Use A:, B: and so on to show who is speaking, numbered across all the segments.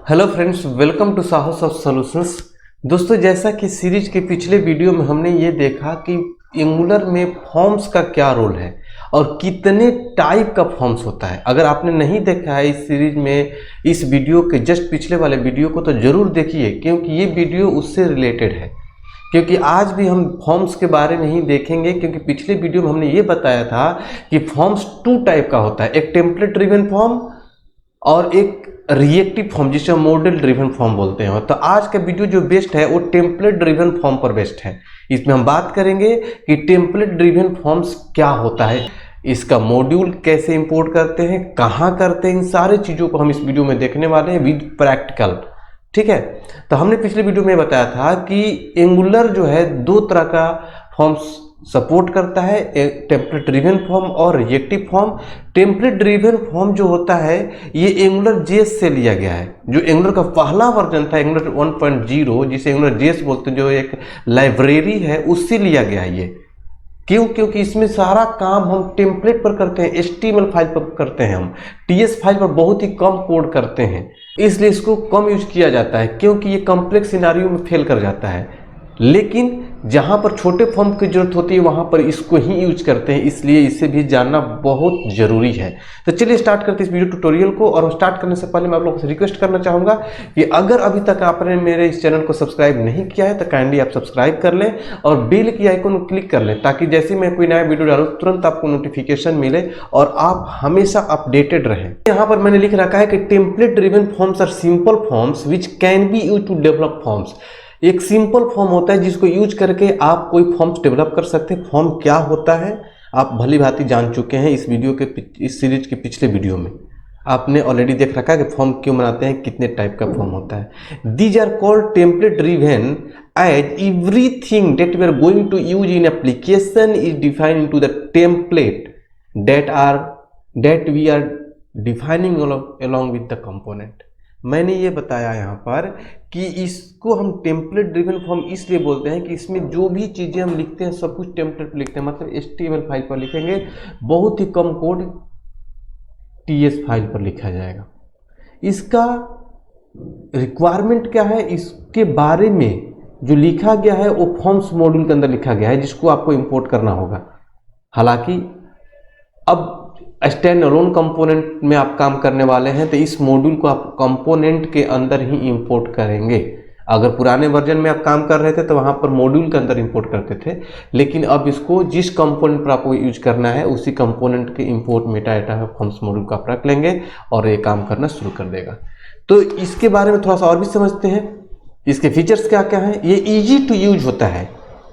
A: Hello friends, welcome to साहस of solutions. दोस्तों, जैसा कि सीरीज के पिछले वीडियो में हमने ये देखा कि एंगुलर में फॉर्म्स का क्या रोल है और कितने टाइप का फॉर्म्स होता है। अगर आपने नहीं देखा है इस सीरीज में इस वीडियो के जस्ट पिछले वाले वीडियो को, तो ज़रूर देखिए, क्योंकि ये वीडियो उससे रिलेटेड है। क्योंकि आज भी हम फॉर्म्स के बारे में ही देखेंगे, क्योंकि पिछले वीडियो में हमने ये बताया था कि फॉर्म्स टू टाइप का होता है, एक टेम्पलेट ड्रिवन फॉर्म और एक रिएक्टिव फॉर्म, जिसे मॉडल ड्रिवन फॉर्म बोलते हैं। तो आज का वीडियो जो बेस्ट है वो टेम्पलेट ड्रिवन फॉर्म पर बेस्ट है। इसमें हम बात करेंगे कि टेम्पलेट ड्रिवन फॉर्म्स क्या होता है, इसका मॉड्यूल कैसे इंपोर्ट करते हैं, कहाँ करते हैं, इन सारी चीज़ों को हम इस वीडियो में देखने वाले हैं विद प्रैक्टिकल। ठीक है, तो हमने पिछले वीडियो में बताया था कि एंगुलर जो है दो तरह का फॉर्म्स सपोर्ट करता है, एक टेम्पलेट ड्रिवन फॉर्म और reactive form. Template driven form जो होता है ये एंगुलर जेएस से लिया गया है, जो एंगुलर का पहला वर्जन था एंगुलर 1.0, जिसे एंगुलर जेएस बोलते हैं, जो एक लाइब्रेरी है, उससे लिया गया है ये। क्यों? क्योंकि इसमें सारा काम हम टेम्पलेट पर करते हैं, HTML फाइल पर करते हैं, हम TS फाइल पर बहुत ही कम कोड करते हैं, इसलिए इसको कम यूज किया जाता है, क्योंकि ये कॉम्प्लेक्स सिनारियो में फेल कर जाता है। लेकिन जहाँ पर छोटे फॉर्म की जरूरत होती है वहाँ पर इसको ही यूज करते हैं, इसलिए इसे भी जानना बहुत जरूरी है। तो चलिए स्टार्ट करते हैं इस वीडियो ट्यूटोरियल को। और स्टार्ट करने से पहले मैं आप लोगों से रिक्वेस्ट करना चाहूँगा कि अगर अभी तक आपने मेरे इस चैनल को सब्सक्राइब नहीं किया है तो काइंडली आप सब्सक्राइब कर लें और बेल की आइकन को क्लिक कर लें, ताकि जैसे मैं कोई नया वीडियो डालूँ तुरंत आपको नोटिफिकेशन मिले और आप हमेशा अपडेटेड रहें। यहाँ पर मैंने लिख रखा है कि template driven forms are simple forms which can be use to develop forms. एक सिंपल फॉर्म होता है जिसको यूज करके आप कोई फॉर्म्स डेवलप कर सकते हैं। फॉर्म क्या होता है आप भली भांति जान चुके हैं इस वीडियो के इस सीरीज के पिछले वीडियो में आपने ऑलरेडी देख रखा है कि फॉर्म क्यों बनाते हैं, कितने टाइप का फॉर्म होता है। These are called template driven as everything that we are going to use in application is defined into the template that we are defining along with the component। मैंने ये बताया यहाँ पर कि इसको हम टेम्पलेट ड्रिवन फॉर्म इसलिए बोलते हैं कि इसमें जो भी चीज़ें हम लिखते हैं सब कुछ टेम्पलेट पर लिखते हैं, मतलब HTML फाइल पर लिखेंगे, बहुत ही कम कोड TS फाइल पर लिखा जाएगा। इसका रिक्वायरमेंट क्या है, इसके बारे में जो लिखा गया है वो फॉर्म्स मॉड्यूल के अंदर लिखा गया है, जिसको आपको इंपोर्ट करना होगा। हालांकि अब स्टैंड अलोन कंपोनेंट में आप काम करने वाले हैं तो इस मॉड्यूल को आप कंपोनेंट के अंदर ही इंपोर्ट करेंगे। अगर पुराने वर्जन में आप काम कर रहे थे तो वहां पर मॉड्यूल के अंदर इंपोर्ट करते थे, लेकिन अब इसको जिस कंपोनेंट पर आपको यूज करना है उसी कंपोनेंट के इंपोर्ट मेटाडाटा फॉर्म्स मॉड्यूल को आप रख लेंगे और ये काम करना शुरू कर देगा। तो इसके बारे में थोड़ा सा और भी समझते हैं, इसके फीचर्स क्या क्या हैं। ये ईजी टू यूज होता है,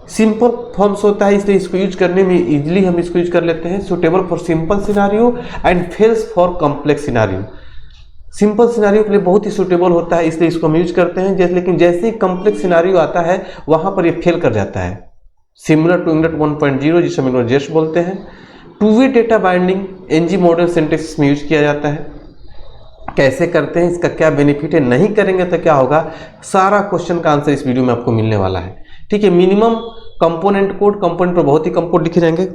A: सिंपल फॉर्म्स होता है, इसलिए इसको यूज करने में इजीली हम इसको यूज कर लेते हैं। Suitable for simple scenario and fails for complex scenario. Simple scenario के लिए बहुत ही सुटेबल होता है, इसलिए इसको हम यूज करते हैं। लेकिन जैसे ही कॉम्प्लेक्स सिनारियो आता है वहां पर ये फेल कर जाता है। सिमिलर टू एंगुलर 1.0 जिसे हम एंगुलर जेएस बोलते हैं। Two way data binding NG model syntax में यूज किया जाता है। कैसे करते हैं, इसका क्या बेनिफिट है, नहीं करेंगे तो क्या होगा, सारा क्वेश्चन का आंसर इस वीडियो में आपको मिलने वाला है। ठीक है, मिनिमम कंपोनेंट कोड, कंपोनेंट पर बहुत ही कम कोड लिखे जाएंगे।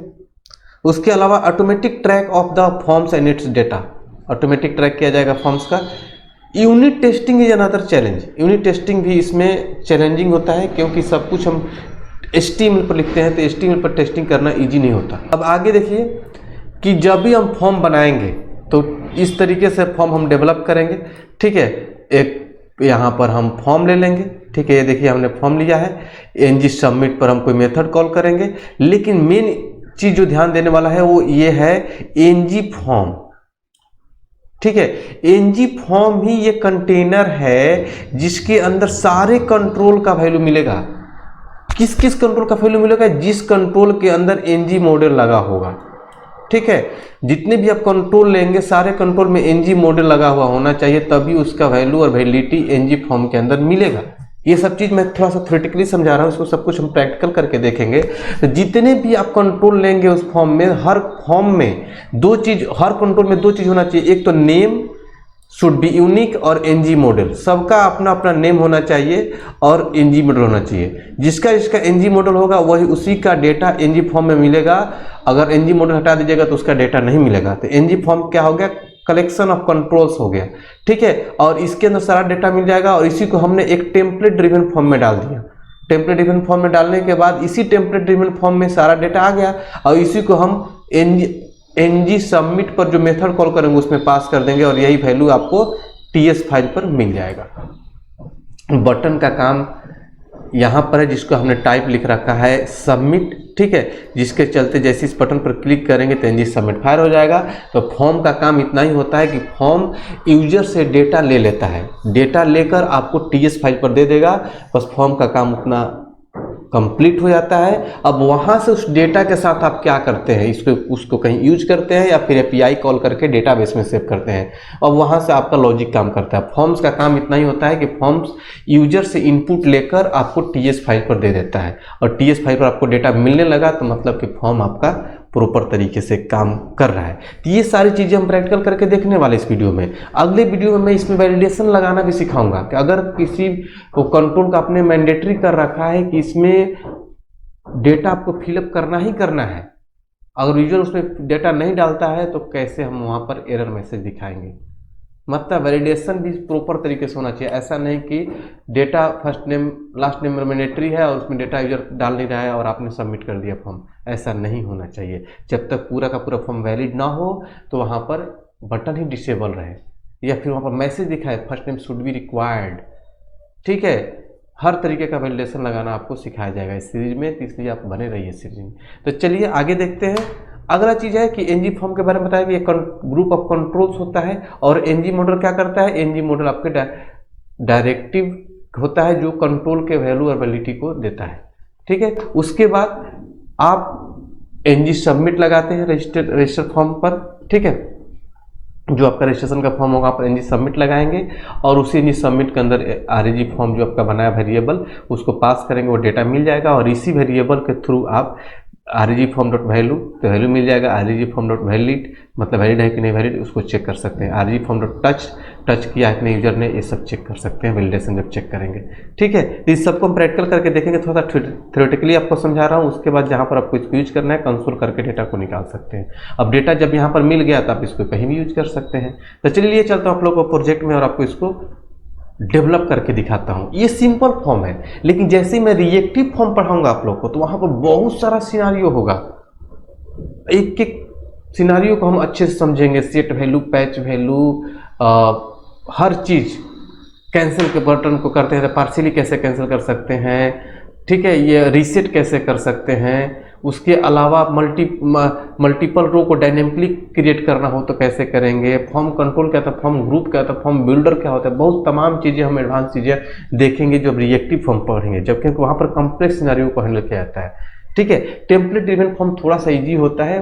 A: उसके अलावा automatic track of the forms and it's data, automatic track किया जाएगा फॉर्म्स का। Unit testing is another challenge. Unit testing भी इसमें चैलेंजिंग होता है, क्योंकि सब कुछ हम HTML पर लिखते हैं तो HTML पर टेस्टिंग करना ईजी नहीं होता। अब आगे देखिए कि जब भी हम फॉर्म बनाएंगे तो इस तरीके से फॉर्म हम डेवलप करेंगे। ठीक है, एक यहाँ पर हम फॉर्म ले लेंगे। ठीक है, ये देखिए हमने फॉर्म लिया है। NG सबमिट पर हम कोई मेथड कॉल करेंगे, लेकिन मेन चीज जो ध्यान देने वाला है वो ये है NG फॉर्म। ठीक है, NG फॉर्म ही ये कंटेनर है जिसके अंदर सारे कंट्रोल का वैल्यू मिलेगा। किस किस कंट्रोल का वैल्यू मिलेगा, जिस कंट्रोल के अंदर NG मॉडल लगा होगा। ठीक है, जितने भी आप कंट्रोल लेंगे सारे कंट्रोल में NG मॉडल लगा हुआ होना चाहिए, तभी उसका वैल्यू और वैलिडिटी NG फॉर्म के अंदर मिलेगा। ये सब चीज मैं थोड़ा सा थ्योरेटिकली समझा रहा हूँ, इसको सब कुछ हम प्रैक्टिकल करके देखेंगे। तो जितने भी आप कंट्रोल लेंगे उस फॉर्म में, हर फॉर्म में दो चीज, हर कंट्रोल में दो चीज होना चाहिए। एक तो नेम शुड बी यूनिक और NG मॉडल, सबका अपना अपना नेम होना चाहिए और NG मॉडल होना चाहिए। जिसका NG मॉडल होगा वही उसी का डेटा NG फॉर्म में मिलेगा। अगर NG मॉडल हटा दीजिएगा तो उसका डेटा नहीं मिलेगा। तो NG फॉर्म क्या हो गया, कलेक्शन ऑफ कंट्रोल्स हो गया, ठीक है। और इसके अंदर सारा डेटा मिल जाएगा और इसी को हमने एक टेम्पलेट ड्रिवन फॉर्म में डाल दिया। टेम्पलेट ड्रिवन फॉर्म में डालने के बाद इसी टेम्पलेट ड्रिवन फॉर्म में सारा डेटा आ गया और इसी को हम एनजी सबमिट पर जो मेथड कॉल करेंगे उसमें पास कर देंगे और यही वैल्यू आपको टीएस फाइल पर मिल जाएगा। बटन का काम यहाँ पर है जिसको हमने टाइप लिख रखा है सबमिट, ठीक है, जिसके चलते जैसे इस बटन पर क्लिक करेंगे तो एनजी सबमिट फायर हो जाएगा। तो फॉर्म का काम इतना ही होता है कि फॉर्म यूजर से डेटा ले लेता है, डेटा लेकर आपको टीएस फाइल पर दे देगा, बस फॉर्म का काम उतना कंप्लीट हो जाता है। अब वहाँ से उस डेटा के साथ आप क्या करते हैं, उसको कहीं यूज करते हैं या फिर एपीआई कॉल करके डेटाबेस में सेव करते हैं और वहाँ से आपका लॉजिक काम करता है। फॉर्म्स का काम इतना ही होता है कि फॉर्म्स यूजर से इनपुट लेकर आपको टीएस फाइल पर दे देता है और टीएस फाइल पर आपको डेटा मिलने लगा तो मतलब कि फॉर्म आपका प्रॉपर तरीके से काम कर रहा है। तो ये सारी चीज़ें हम प्रैक्टिकल करके देखने वाले इस वीडियो में। अगले वीडियो में मैं इसमें वैलिडेशन लगाना भी सिखाऊंगा कि अगर किसी को कंट्रोल का आपने मैंडेटरी कर रखा है कि इसमें डेटा आपको फिलअप करना ही करना है, अगर यूजर उसमें डेटा नहीं डालता है तो कैसे हम वहाँ पर एरर मैसेज दिखाएंगे। मतलब वैलिडेशन भी प्रॉपर तरीके से होना चाहिए। ऐसा नहीं कि data first name last name mandatory है और उसमें डेटा यूजर डाल नहीं रहा है और आपने सबमिट कर दिया फॉर्म, ऐसा नहीं होना चाहिए। जब तक पूरा का पूरा फॉर्म वैलिड ना हो तो वहाँ पर बटन ही डिसेबल रहे या फिर वहाँ पर मैसेज दिखाए first name should be required, ठीक है। हर तरीके का वैलिडेशन लगाना आपको सिखाया जाएगा इस सीरीज में, तो इसलिए आप बने रहिए सीरीज में। तो चलिए आगे देखते हैं। अगला चीज़ है कि एनजी फॉर्म के बारे में बताया कि एक ग्रुप ऑफ कंट्रोल्स होता है और एनजी मॉडल क्या करता है, एनजी मॉडल आपके डायरेक्टिव होता है जो कंट्रोल के वैल्यू और वैलिडिटी को देता है, ठीक है। उसके बाद आप एनजी सबमिट लगाते हैं रजिस्टर फॉर्म पर, ठीक है। जो आपका रजिस्ट्रेशन का फॉर्म होगा आप एनजी सबमिट लगाएंगे और उसी एनजी सबमिट के अंदर आरजी फॉर्म जो आपका बनाया वेरिएबल उसको पास करेंगे, वो डेटा मिल जाएगा और इसी वेरिएबल के थ्रू आप आरजी फॉर्म डॉट वैल्यू तो वैल्यू मिल जाएगा, आरजी फॉर्म डॉट वैलिड मतलब वैलिड है कि नहीं वैलिड उसको चेक कर सकते हैं, आरजी फॉर्म डॉट टच किया है कि नहीं यूजर ने, ये सब चेक कर सकते हैं वैलिडेशन जब चेक करेंगे, ठीक है। तो इस सबको हम प्रैक्टिकल करके देखेंगे, थोड़ा सा थ्योरेटिकली आपको समझा रहा हूँ। उसके बाद जहाँ पर आपको इसको यूज करना है कंसोल करके डेटा को निकाल सकते हैं। अब डेटा जब यहाँ पर मिल गया तो आप इसको कहीं भी यूज कर सकते हैं। तो चलिए चलता हूँ आप लोग को प्रोजेक्ट में और आपको इसको डेवलप करके दिखाता हूँ। ये सिंपल फॉर्म है लेकिन जैसे ही मैं रिएक्टिव फॉर्म पढ़ाऊंगा आप लोग को तो वहाँ पर बहुत सारा सिनारियो होगा। एक एक सिनारियो को हम अच्छे से समझेंगे, सेट वैल्यू, पैच वैल्यू, हर चीज़। कैंसिल के बटन को करते हैं तो पार्शियली कैसे कैंसिल कर सकते हैं, ठीक है। ये रीसेट कैसे कर सकते हैं, उसके अलावा मल्टीपल रो को डायनेमिकली क्रिएट करना हो तो कैसे करेंगे, फॉर्म कंट्रोल क्या था, फॉर्म ग्रुप क्या था, फॉर्म बिल्डर क्या होता है, बहुत तमाम चीज़ें हम एडवांस चीज़ें देखेंगे जब रिएक्टिव फॉर्म पढ़ेंगे, जबकि वहाँ पर कॉम्प्लेक्स सिनेरियो को हैंडल किया जाता है, ठीक है। टेम्पलेट ड्रिवन फॉर्म थोड़ा सा ईजी होता है,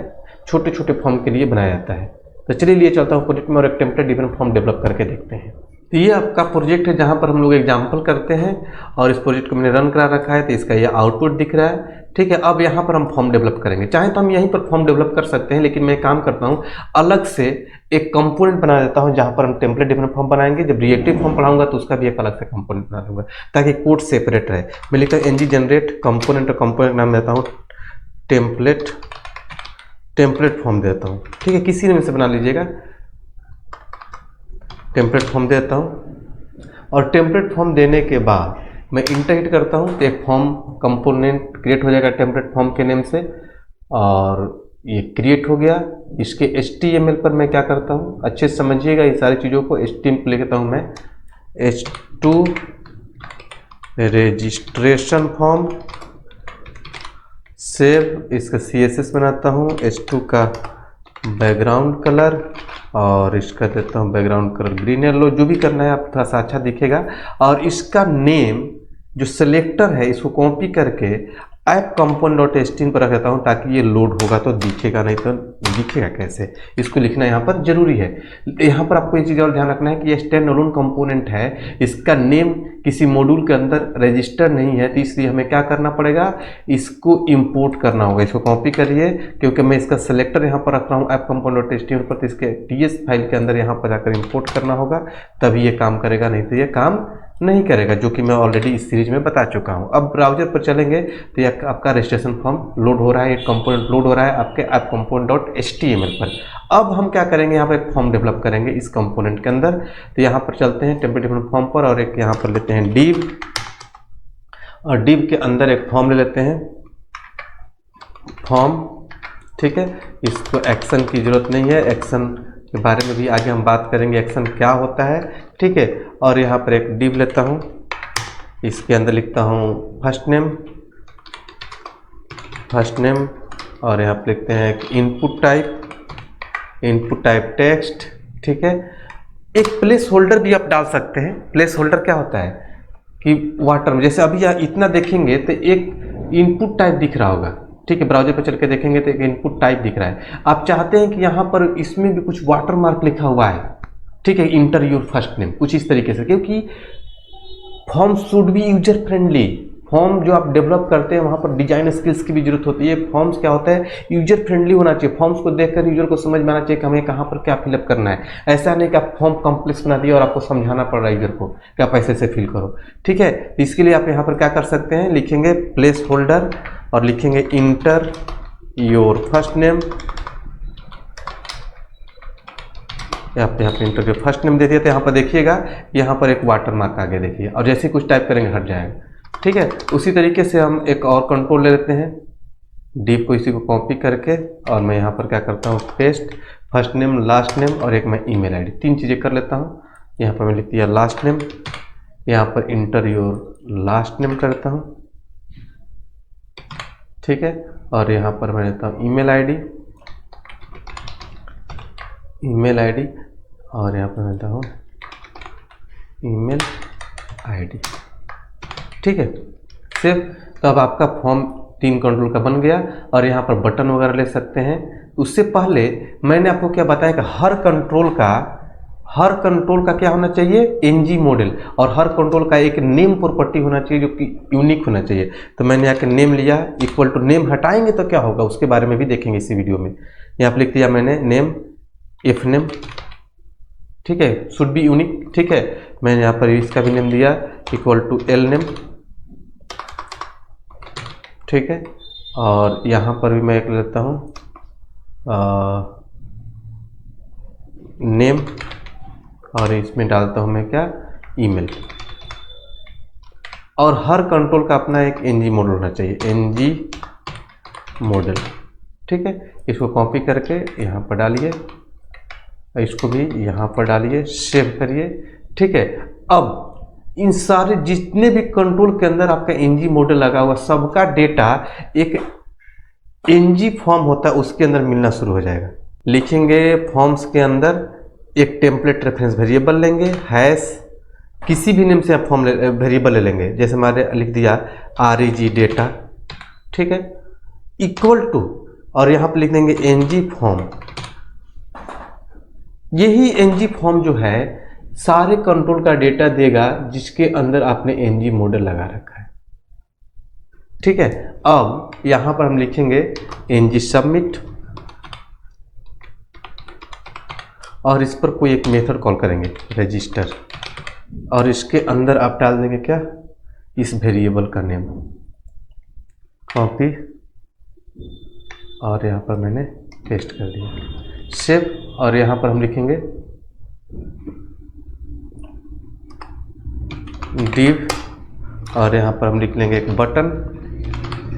A: छोटे छोटे फॉर्म के लिए बनाया जाता है। तो चलिए लिए चलता हूँ प्रोजेक्ट में और एक टेम्पलेट ड्रिवन फॉर्म डेवलप करके देखते हैं। तो ये आपका प्रोजेक्ट है जहाँ पर हम लोग एग्जाम्पल करते हैं और इस प्रोजेक्ट को मैंने रन करा रखा है तो इसका ये आउटपुट दिख रहा है, ठीक है। अब यहाँ पर हम फॉर्म डेवलप करेंगे, चाहे तो हम यहीं पर फॉर्म डेवलप कर सकते हैं लेकिन मैं काम करता हूँ अलग से एक कंपोनेंट बना देता हूँ जहाँ पर हम टेम्पलेट ड्रिवन फॉर्म बनाएंगे। जब रिएक्टिव फॉर्म पढ़ाऊंगा तो उसका भी एक अलग से कंपोनेंट बना दूंगा ताकि कोड सेपरेट रहे। मैं लिखता हूँ एनजी जनरेट कंपोनेंट और कंपोनेंट नाम देता हूँ टेम्पलेट फॉर्म देता हूँ, ठीक है। किसी में से बना लीजिएगा, टेम्पलेट फॉर्म देता हूँ और टेम्पलेट फॉर्म देने के बाद मैं इंटर हिट करता हूँ तो एक फॉर्म कंपोनेंट क्रिएट हो जाएगा टेम्पलेट फॉर्म के नेम से और ये क्रिएट हो गया। इसके HTML पर मैं क्या करता हूँ अच्छे से समझिएगा, ये सारी चीज़ों को HTML पर लिखता हूँ मैं H2 रजिस्ट्रेशन फॉर्म सेव, इसका CSS बनाता हूँ, H2 का बैकग्राउंड कलर और इसका देता हूँ बैकग्राउंड कलर ग्रीन येलो, जो भी करना है आप थोड़ा सा अच्छा दिखेगा। और इसका नेम जो सिलेक्टर है इसको कॉपी करके ऐप कंपोनेंट डॉट एचटीएमएल पर रख देता हूँ ताकि ये लोड होगा तो दिखेगा, नहीं तो दिखेगा कैसे, इसको लिखना यहाँ पर जरूरी है। यहाँ पर आपको ये चीज़ और ध्यान रखना है कि ये स्टैंड अलोन कंपोनेंट है, इसका नेम किसी मॉड्यूल के अंदर रजिस्टर नहीं है, तो इसलिए हमें क्या करना पड़ेगा, इसको इंपोर्ट करना होगा। इसको कॉपी करिए क्योंकि मैं इसका सिलेक्टर यहाँ पर रख रहा हूँ ऐप कंपोनेंट डॉट एचटीएमएल पर, तो इसके टीएस फाइल के अंदर यहाँ पर जाकर इंपोर्ट करना होगा तभी ये काम करेगा, नहीं तो ये काम नहीं करेगा, जो कि मैं ऑलरेडी इस सीरीज में बता चुका हूं। अब ब्राउजर पर चलेंगे तो ये आपका रजिस्ट्रेशन फॉर्म लोड हो रहा है, एक कंपोनेंट लोड हो रहा है आपके ऐप component.html पर। अब हम क्या करेंगे, यहाँ पर एक फॉर्म डेवलप करेंगे इस कंपोनेंट के अंदर। तो यहाँ पर चलते हैं टेम्पलेट फॉर्म पर और एक यहाँ पर लेते हैं div, और div के अंदर एक फॉर्म ले लेते हैं फॉर्म। ठीक है, इसको एक्शन की जरूरत नहीं है, एक्शन के बारे में भी आगे हम बात करेंगे, एक्शन क्या होता है। ठीक है, और यहाँ पर एक div लेता हूँ, इसके अंदर लिखता हूँ फर्स्ट नेम और यहाँ पर लिखते हैं इनपुट टाइप टेक्स्ट। ठीक है, एक प्लेस होल्डर भी आप डाल सकते हैं। प्लेस होल्डर क्या होता है कि वाटर में, जैसे अभी यहाँ इतना देखेंगे तो एक इनपुट टाइप दिख रहा होगा। ठीक है, ब्राउजर पर चल के देखेंगे तो एक इनपुट टाइप दिख रहा है। आप चाहते हैं कि यहाँ पर इसमें भी कुछ वाटर मार्क लिखा हुआ है। ठीक है, इंटर योर फर्स्ट नेम, कुछ इस तरीके से, क्योंकि form should be user friendly. Form जो आप डेवलप करते हैं वहाँ पर डिजाइन स्किल्स की भी जरूरत होती है। फॉर्म्स क्या होता है, यूजर फ्रेंडली होना चाहिए। फॉर्म्स को देखकर यूजर को समझ में आना चाहिए कि हमें कहाँ पर क्या फिलअप करना है। ऐसा नहीं कि आप फॉर्म कॉम्प्लेक्स बना दिए और आपको समझाना पड़ रहा है यूजर को कि आप ऐसे से फिल करो। ठीक है, इसके लिए आप यहाँ पर क्या कर सकते हैं, लिखेंगे प्लेस होल्डर और लिखेंगे इंटर योर फर्स्ट नेम। यहाँ पे इंटर योर फर्स्ट नेम दे दिया, तो यहाँ पर देखिएगा यहाँ पर एक वाटर मार्क आगे देखिए, और जैसे कुछ टाइप करेंगे हट जाएगा। ठीक है, उसी तरीके से हम एक और कंट्रोल ले लेते हैं, div को इसी को कॉपी करके, और मैं यहाँ पर क्या करता हूँ paste, first name last name और एक मैं ईमेल आईडी, 3 चीज़ें कर लेता हूँ। यहाँ पर मैं लिख दिया लास्ट नेम, यहाँ पर इंटर योर लास्ट नेम करता हूँ। ठीक है, और यहाँ पर मैं लेता हूँ ईमेल आईडी और यहाँ पर लेता हूँ ईमेल आईडी। ठीक है, सेव। तो अब आपका फॉर्म 3 कंट्रोल का बन गया, और यहाँ पर बटन वगैरह ले सकते हैं। उससे पहले मैंने आपको क्या बताया कि हर कंट्रोल का क्या होना चाहिए, एनजी मॉडल, और हर कंट्रोल का एक नेम प्रॉपर्टी होना चाहिए जो कि यूनिक होना चाहिए। तो मैंने यहाँ के नेम लिया, इक्वल टू नेम हटाएंगे तो क्या होगा उसके बारे में भी देखेंगे इसी वीडियो में। यहाँ पर लिख दिया मैंने नेम, इफ नेम। ठीक है, शुड बी यूनिक। ठीक है, मैंने यहाँ पर इसका भी नेम दिया इक्वल टू एल नेम। ठीक है, और यहाँ पर भी मैं एक लेता हूँ नेम, और इसमें डालता हूँ मैं क्या, ईमेल। और हर कंट्रोल का अपना एक एनजी मॉडल होना चाहिए, एनजी मॉडल। ठीक है, इसको कॉपी करके यहाँ पर डालिए, इसको भी यहाँ पर डालिए, सेव करिए। ठीक है, अब इन सारे जितने भी कंट्रोल के अंदर आपका एनजी मॉडल लगा हुआ, सबका डेटा एक एनजी फॉर्म होता है उसके अंदर मिलना शुरू हो जाएगा। लिखेंगे फॉर्म्स के अंदर एक टेम्पलेट रेफरेंस वेरिएबल लेंगे, हैश, किसी भी नेम से आप फॉर्म वेरिएबल ले लेंगे, जैसे हमारे लिख दिया REG डेटा। ठीक है, इक्वल टू, और यहाँ पर लिख देंगे एनजी फॉर्म। यही एनजी फॉर्म जो है सारे कंट्रोल का डेटा देगा जिसके अंदर आपने एनजी मॉडल लगा रखा है। ठीक है, अब यहां पर हम लिखेंगे एनजी सबमिट, और इस पर कोई एक मेथड कॉल करेंगे रजिस्टर, और इसके अंदर आप डाल देंगे क्या, इस वेरिएबल का नेम, कॉपी, और यहाँ पर मैंने पेस्ट कर दिया, सेव। और यहाँ पर हम लिखेंगे div, और यहाँ पर हम लिख लेंगे एक बटन,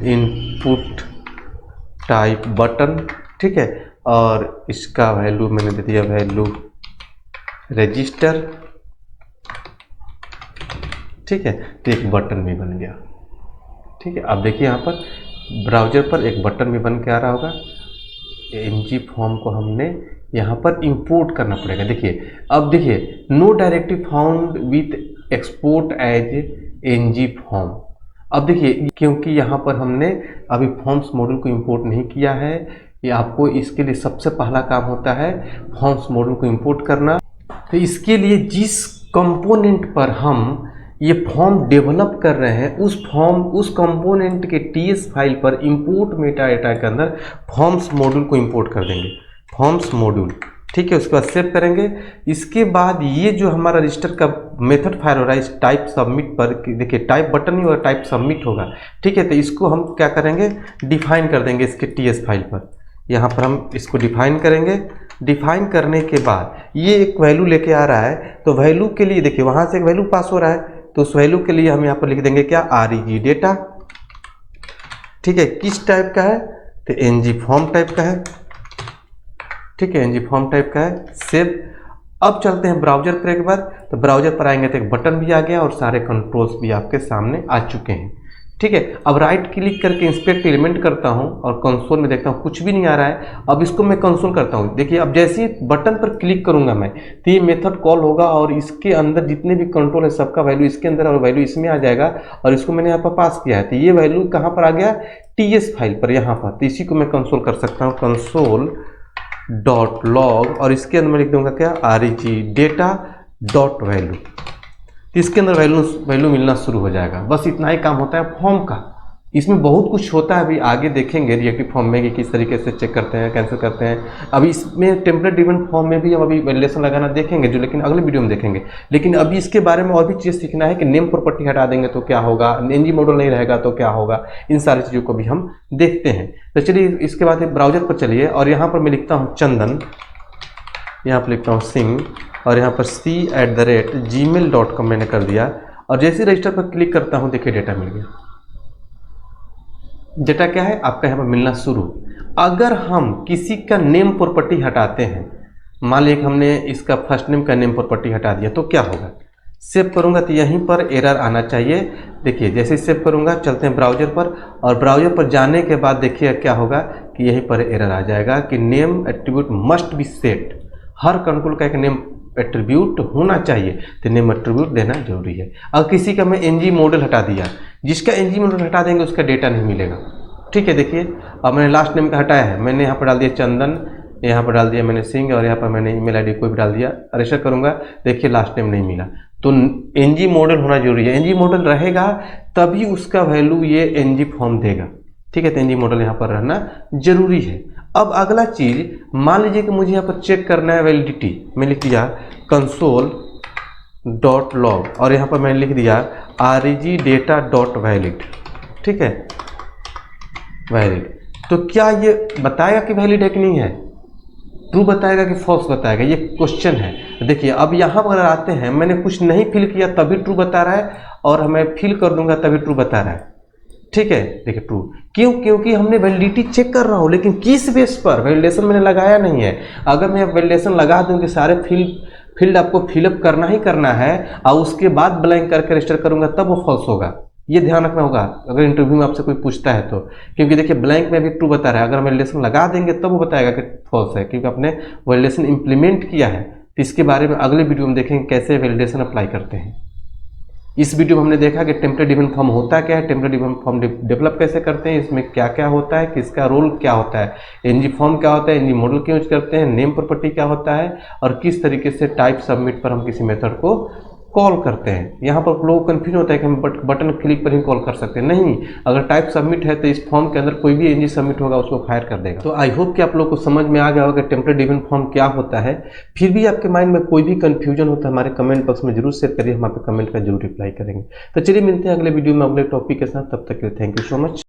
A: इनपुट टाइप बटन। ठीक है, और इसका वैल्यू मैंने दे दिया वैल्यू रजिस्टर। ठीक है, तो एक बटन भी बन गया। ठीक है, आप देखिए यहाँ पर ब्राउजर पर एक बटन भी बन के आ रहा होगा। एनजी फॉर्म को हमने यहाँ पर इंपोर्ट करना पड़ेगा। देखिए, अब देखिए no directive found with export as NG form. अब देखिए, क्योंकि यहाँ पर हमने अभी फॉर्म्स मॉडल को इंपोर्ट नहीं किया है, ये आपको इसके लिए सबसे पहला काम होता है फॉर्म्स मॉडल को इंपोर्ट करना। तो इसके लिए जिस कंपोनेंट पर हम ये फॉर्म डेवलप कर रहे हैं उस कंपोनेंट के टीएस फाइल पर इंपोर्ट मेटा डेटा के अंदर फॉर्म्स मॉड्यूल को इंपोर्ट कर देंगे। फॉर्म्स मॉड्यूल, ठीक है, उसके बाद सेव करेंगे। इसके बाद ये जो हमारा रजिस्टर का मेथड फायर हो रहा है इस टाइप सबमिट पर, देखिए टाइप बटन नहीं होगा, टाइप सबमिट होगा। ठीक है, तो इसको हम क्या करेंगे, डिफाइन कर देंगे इसके टीएस फाइल पर। यहाँ पर हम इसको डिफाइन करेंगे। डिफाइन करने के बाद ये एक वैल्यू लेके आ रहा है, तो वैल्यू के लिए देखिए वहाँ से एक वैल्यू पास हो रहा है, तो उस वैल्यू के लिए हम यहाँ पर लिख देंगे क्या, REG डेटा। ठीक है, किस टाइप का है, तो ng फॉर्म टाइप का है। ठीक है, ng फॉर्म टाइप का है। सेव। अब चलते हैं ब्राउजर पर एक बार, तो ब्राउजर पर आएंगे तो एक बटन भी आ गया और सारे कंट्रोल्स भी आपके सामने आ चुके हैं। ठीक है, अब राइट क्लिक करके इंस्पेक्ट एलिमेंट करता हूं और कंसोल में देखता हूं कुछ भी नहीं आ रहा है। अब इसको मैं कंसोल करता हूं, देखिए अब जैसे ही बटन पर क्लिक करूंगा मैं, तो ये मेथड कॉल होगा और इसके अंदर जितने भी कंट्रोल है सबका वैल्यू इसके अंदर और वैल्यू इसमें आ जाएगा। और इसको मैंने यहाँ पर पास किया है, तो ये वैल्यू कहाँ पर आ गया, TS फाइल पर यहाँ पर। तो इसी को मैं कंसोल कर सकता हूँ, कंसोल डॉट लॉग, और इसके अंदर मैं लिख दूंगा क्या, REG डेटा डॉट वैल्यू। तो इसके अंदर वैल्यू मिलना शुरू हो जाएगा। बस इतना ही काम होता है फॉर्म का। इसमें बहुत कुछ होता है, अभी आगे देखेंगे रिएक्टिव फॉर्म में कि किस तरीके से चेक करते हैं, कैंसिल करते हैं। अभी इसमें टेम्पलेट ड्रिवन फॉर्म में भी हम अभी वैलिडेशन लगाना देखेंगे जो, लेकिन अगले वीडियो में देखेंगे। लेकिन अभी इसके बारे में और भी चीज़ सीखना है कि नेम प्रॉपर्टी हटा देंगे तो क्या होगा, ng मॉडल नहीं रहेगा तो क्या होगा, इन सारी चीज़ों को भी हम देखते हैं। तो चलिए इसके बाद ब्राउजर पर चलिए और यहाँ पर मैं लिखता हूँ चंदन, यहाँ पर लिखता हूँ सिंह और यहाँ पर c@gmail.com मैंने कर दिया। और जैसे रजिस्टर पर क्लिक करता हूँ, देखिए डेटा मिल गया। डेटा क्या है आपका यहाँ पर मिलना शुरू। अगर हम किसी का नेम प्रॉपर्टी हटाते हैं, मान लीजिए हमने इसका फर्स्ट नेम का नेम प्रॉपर्टी हटा दिया, तो क्या होगा, सेव करूँगा तो यहीं पर एरर आना चाहिए। देखिए जैसे सेव करूँगा, चलते हैं ब्राउजर पर, और ब्राउजर पर जाने के बाद देखिए क्या होगा कि यहीं पर एरर आ जाएगा कि name attribute must be set. Her control का एक नेम एट्रीब्यूट होना चाहिए, तो नेम एट्रीब्यूट देना जरूरी है। अब किसी का मैं ng मॉडल हटा दिया, जिसका ng मॉडल हटा देंगे उसका डेटा नहीं मिलेगा। ठीक है, देखिए अब मैंने लास्ट नेम का हटाया है, मैंने यहाँ पर डाल दिया चंदन, यहाँ पर डाल दिया मैंने सिंह, और यहाँ पर मैंने ईमेल आईडी कोई भी डाल दिया। रजिस्टर करूँगा, देखिए लास्ट नेम नहीं मिला। तो ng मॉडल होना जरूरी है। ng मॉडल रहेगा तभी उसका वैल्यू ये ng फॉर्म देगा। ठीक है, तो ng मॉडल यहाँ पर रहना जरूरी है। अब अगला चीज़, मान लीजिए कि मुझे यहाँ पर चेक करना है वैलिडिटी, मैं लिख दिया कंसोल डॉट लॉग और यहाँ पर मैंने लिख दिया REG डेटा डॉट वैलिड। ठीक है, वैलिड। तो क्या ये बताएगा कि वैलिड है कि नहीं है, ट्रू बताएगा कि फॉल्स बताएगा, ये क्वेश्चन है। देखिए अब यहाँ पर आते हैं, मैंने कुछ नहीं फिल किया तभी ट्रू बता रहा है, और मैं फिल कर दूंगा तभी ट्रू बता रहा है। ठीक है, देखिए ट्रू क्यों, क्योंकि हमने वैलिडिटी चेक कर रहा हूँ, लेकिन किस बेस पर, वैलिडेशन मैंने लगाया नहीं है। अगर मैं वैलिडेशन लगा दूँ कि सारे फील्ड आपको फिलअप करना ही करना है और उसके बाद ब्लैंक करके रजिस्टर करूँगा तब वो फॉल्स होगा। ये ध्यान रखना होगा अगर इंटरव्यू में आपसे कोई पूछता है तो, क्योंकि देखिए ब्लैंक में भी ट्रू बता रहा है, अगर वैलिडेशन लगा देंगे तब वो बताएगा कि फॉल्स है, क्योंकि आपने वैलिडेशन इंप्लीमेंट किया है। तो इसके बारे में अगले वीडियो में देखेंगे कैसे वैलिडेशन अप्लाई करते हैं। इस वीडियो में हमने देखा कि टेम्पलेट ड्रिवन फॉर्म होता क्या है, टेम्पलेट ड्रिवन फॉर्म डेवलप कैसे करते हैं, इसमें क्या क्या होता है, किसका रोल क्या होता है, ng फॉर्म क्या होता है, ng मॉडल क्यों यूज करते हैं, नेम प्रॉपर्टी क्या होता है, और किस तरीके से टाइप सबमिट पर हम किसी मेथड को कॉल करते हैं। यहाँ पर लोग कंफ्यूज होता है कि हम बटन क्लिक पर ही कॉल कर सकते हैं, नहीं, अगर टाइप सबमिट है तो इस फॉर्म के अंदर कोई भी ng सबमिट होगा उसको फायर कर देगा। तो आई होप कि आप लोग को समझ में आ गया होगा कि टेम्पलेट ड्रिवन फॉर्म क्या होता है। फिर भी आपके माइंड में कोई भी कंफ्यूजन होता है हमारे कमेंट बॉक्स में जरूर शेयर करिए, हम आपके कमेंट का जरूर रिप्लाई करेंगे। तो चलिए मिलते हैं अगले वीडियो में अगले टॉपिक के साथ, तब तक के लिए थैंक यू सो मच।